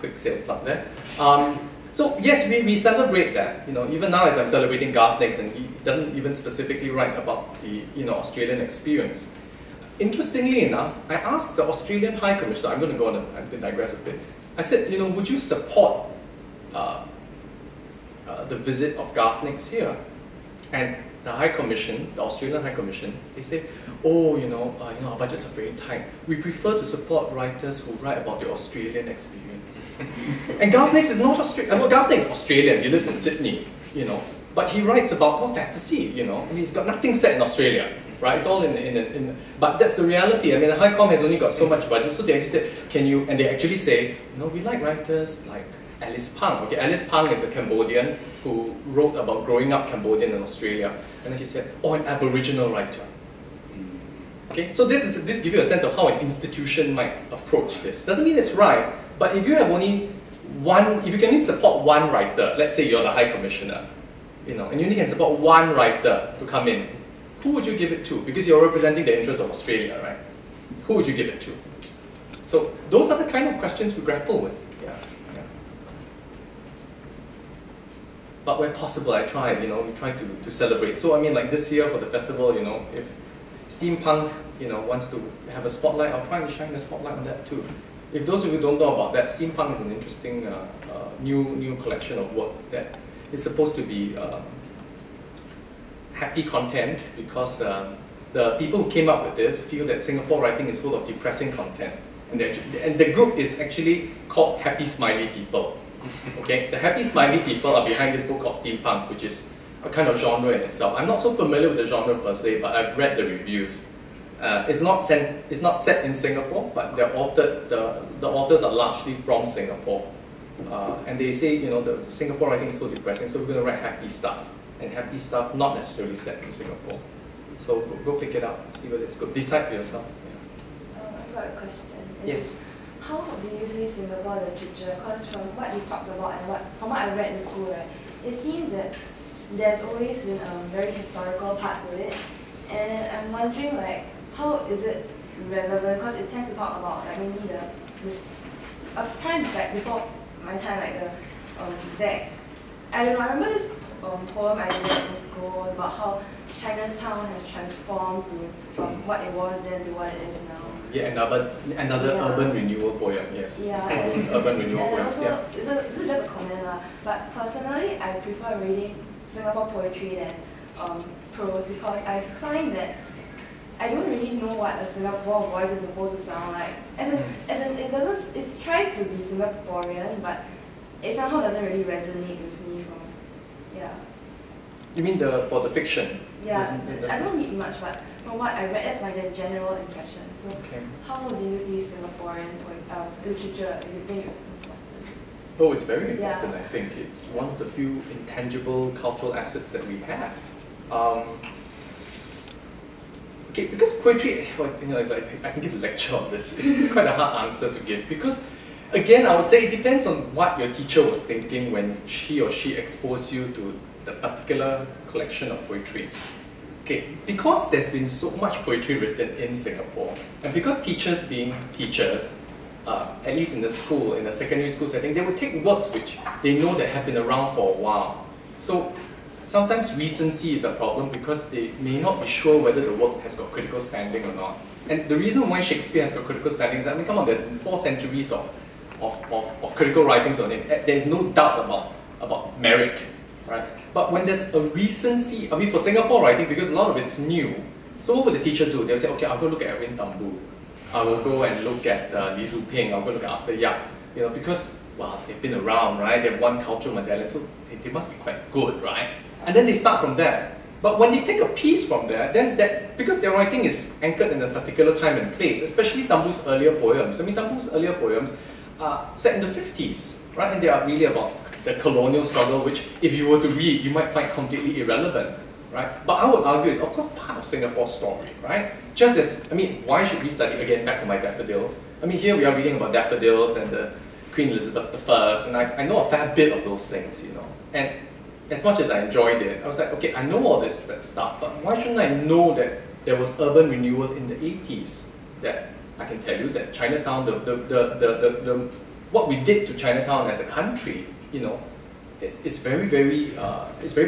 quick sales plug there. So yes, we celebrate that. You know, even now as I'm celebrating Garth Nix, and he doesn't even specifically write about the Australian experience. Interestingly enough, I asked the Australian High Commissioner. I'm going to go on. I'm going to digress a bit. I said, would you support the visit of Garth Nix here? And the High Commission, the Australian High Commission, they say, oh, our budgets are very tight. We prefer to support writers who write about the Australian experience. And Garth Nix is not Australian. Well, Garth Nix is Australian. He lives in Sydney, but he writes about fantasy. And he's got nothing set in Australia, right? It's all in. But that's the reality. I mean, the High Com has only got so much budget, so they actually said, can you? And they actually say, we like writers like Alice Pang. Okay, Alice Pang is a Cambodian who wrote about growing up Cambodian in Australia, and then she said, oh, an Aboriginal writer. Okay, so this gives you a sense of how an institution might approach this. Doesn't mean it's right, but if you have only one, if you can only support one writer, let's say you're the High Commissioner, and you only can support one writer to come in, who would you give it to? Because you're representing the interests of Australia, right? Who would you give it to? So those are the kind of questions we grapple with. But where possible, I tried, we tried to celebrate. So I mean, like this year for the festival, if steampunk, wants to have a spotlight, I'll try and shine the spotlight on that too. If those of you don't know about that, steampunk is an interesting new collection of work that is supposed to be happy content, because the people who came up with this feel that Singapore writing is full of depressing content. And the group is actually called Happy Smiley People. Okay, the Happy Smiley People are behind this book called Steampunk, which is a kind of genre in itself. I'm not so familiar with the genre per se, but I've read the reviews. It's not set in Singapore, but the authors are largely from Singapore. And they say, the Singapore writing is so depressing, so we're going to write happy stuff. And happy stuff not necessarily set in Singapore. So go pick it up, see whether it's good. Decide for yourself. Yeah. I've got a question. Yes. How do you see Singapore literature? Because from what you talked about and from what I read in school, right, it seems that there's always been a very historical part to it. And I'm wondering, like, how is it relevant? Because it tends to talk about, like, maybe this time back before my time, like the back. I don't know. I remember this poem I read in school about how Chinatown has transformed from what it was then to what it is now. Yeah, another urban renewal poem, yes. Yeah. Urban renewal poems, also, yeah. This is just a comment, but personally, I prefer reading Singapore poetry than prose, because I find that I don't really know what a Singapore voice is supposed to sound like. As in it tries to be Singaporean, but it somehow doesn't really resonate with me You mean for the fiction? Yeah, I don't read much, but from what I read, that's my general impression. So, how do you see Singaporean literature? Do you think it's important? Oh, it's very important. I think it's one of the few intangible cultural assets that we have. Okay, because poetry, it's like I can give a lecture on this. It's quite a hard answer to give, because again, I would say it depends on what your teacher was thinking when he or she exposed you to the particular collection of poetry. Okay, because there's been so much poetry written in Singapore, and because teachers being teachers, at least in the school, in the secondary school setting, they would take works which they know that have been around for a while. So sometimes recency is a problem, because they may not be sure whether the work has got critical standing or not. And the reason why Shakespeare has got critical standing is, I mean, come on, there's been 4 centuries of critical writings on it. There's no doubt about merit, right? But when there's a recency, I mean, for Singapore writing, because a lot of it's new, so what would the teacher do? They'll say, okay, I'll go look at Edwin Tambu. I will go and look at Li Zhu Ping. I'll go look at Arthur Yap. Because, well, they've been around, right? They've won cultural medallion, so they must be quite good, right? And then they start from there. But when they take a piece from there, then because their writing is anchored in a particular time and place, especially Tambu's earlier poems. I mean, Tambu's earlier poems are set in the 50s, right? And they are really about the colonial struggle, which if you were to read, you might find completely irrelevant, right? But I would argue it's of course part of Singapore's story, right? Just as, I mean, why should we study, again, back to my daffodils? I mean, here we are reading about daffodils and the Queen Elizabeth I, and I know a fair bit of those things, And as much as I enjoyed it, I was like, okay, I know all this stuff, but why shouldn't I know that there was urban renewal in the 80s? That I can tell you that Chinatown, the what we did to Chinatown as a country, you know, it's very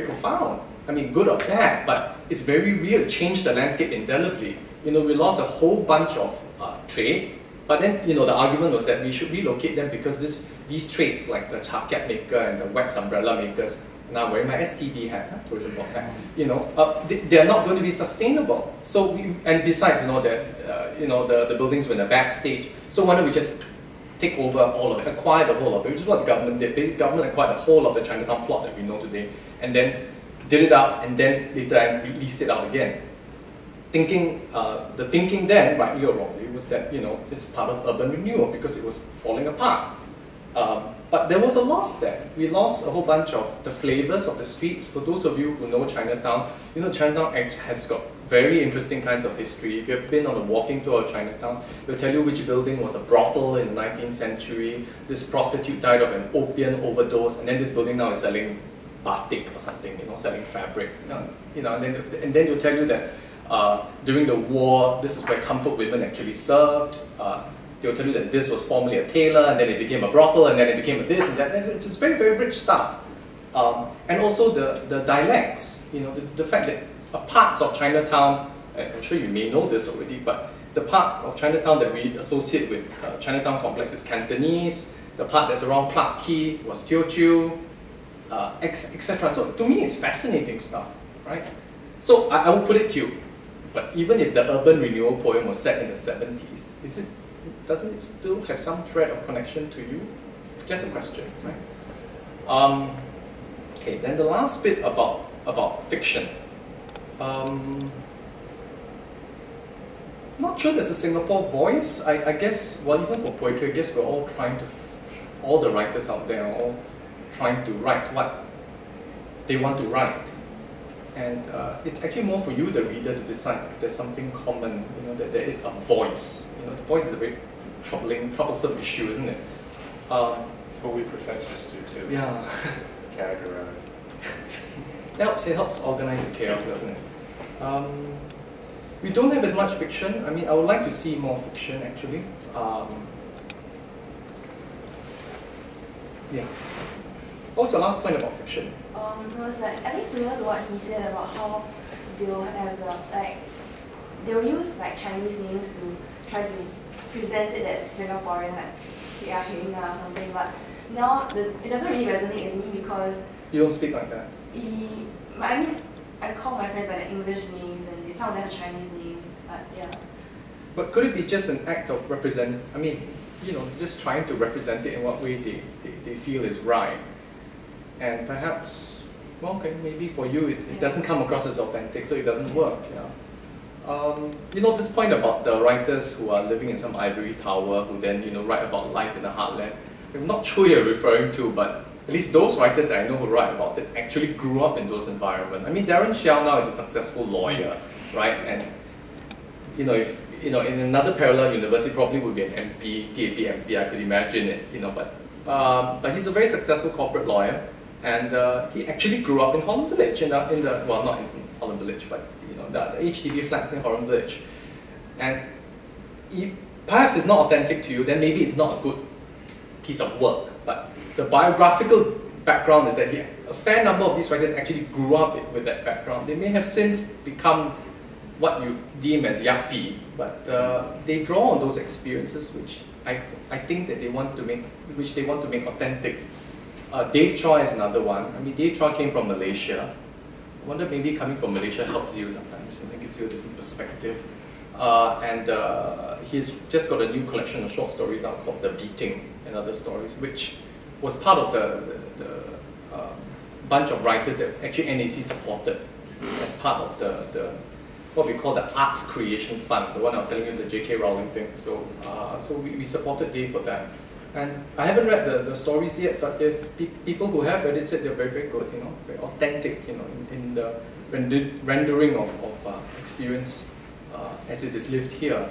profound. I mean, good or bad, but it's very real. It changed the landscape indelibly. You know, we lost a whole bunch of trade, but then, you know, the argument was that we should relocate them because these trades, like the chakiat maker and the wax umbrella makers, now wearing my STB hat, tourism board hat, you know, they are not going to be sustainable. So, and besides, you know, the buildings were in a bad stage. So why don't we just take over all of it, acquire the whole of it, which is what the government did. The government acquired the whole of the Chinatown plot that we know today, and then did it up, and then later leased it out again. The thinking then, rightly or wrongly, was that, you know, it's part of urban renewal because it was falling apart. But there was a loss there. We lost a whole bunch of the flavors of the streets. For those of you who know Chinatown, you know Chinatown has got very interesting kinds of history. If you've been on a walking tour of Chinatown, they'll tell you which building was a brothel in the 19th century. This prostitute died of an opium overdose, and then this building now is selling batik or something, you know, selling fabric. You know, and then they'll tell you that during the war, this is where comfort women actually served. They'll tell you that this was formerly a tailor, and then it became a brothel, and then it became a this and that. It's very, very rich stuff. And also the dialects, you know, the fact that parts of Chinatown, I'm sure you may know this already, but the part of Chinatown that we associate with Chinatown complex is Cantonese. The part that's around Clarke Quay was Teochew, etc. So to me, it's fascinating stuff, right? So I will put it to you, but even if the urban renewal poem was set in the 70s, doesn't it still have some thread of connection to you? Just a question, right? Okay, then the last bit about fiction. Not sure there's a Singapore voice. I guess, well, even for poetry, I guess we're all trying to, all the writers out there are all trying to write what they want to write. And it's actually more for you, the reader, to decide if there's something common, you know, that there is a voice. You know, the voice is a very troublesome issue, isn't it? It's what we professors do too. Yeah. Categorize. It helps organize the chaos, doesn't it? We don't have as much fiction. I mean, I would like to see more fiction, actually. Yeah. What was your last point about fiction? It was like, I think similar to what he said about how they'll have they'll use like Chinese names to try to present it as Singaporean, like Kia Heng or something, but now it doesn't really resonate with me because You don't speak like that? I mean, I call my friends by their English names and some of them have Chinese names, but yeah. But could it be just an act of I mean, you know, just trying to represent it in what way they feel is right? And perhaps, well, okay, maybe for you it doesn't come across as authentic, so it doesn't work. Yeah. You know, this point about the writers who are living in some ivory tower who then, you know, write about life in the heartland. I'm not sure you're referring to, but at least those writers that I know who write about it actually grew up in those environments. I mean, Darren Xiao now is a successful lawyer, right? And you know, if you know, in another parallel universe, he probably would be an MP, PAP MP. I could imagine it, you know. But he's a very successful corporate lawyer, and he actually grew up in Holland Village, well, not in Holland Village, but you know, the HDB flats in Holland Village. And perhaps it's not authentic to you. Then maybe it's not a good piece of work. But the biographical background is that a fair number of these writers actually grew up with that background. They may have since become what you deem as yuppie, but they draw on those experiences, which I think that they want to make authentic. Dave Choi is another one. I mean, Dave Choi came from Malaysia. I wonder maybe coming from Malaysia helps you sometimes. It gives you a different perspective. And he's just got a new collection of short stories out called The Beating and Other Stories, which was part of the bunch of writers that actually NAC supported as part of the what we call the Arts Creation Fund, the one I was telling you, the J.K. Rowling thing. So, so we supported Dave for that. And I haven't read the stories yet, but people who have read it said they're very, very good, you know, very authentic, you know, in the rendering of experience as it is lived here.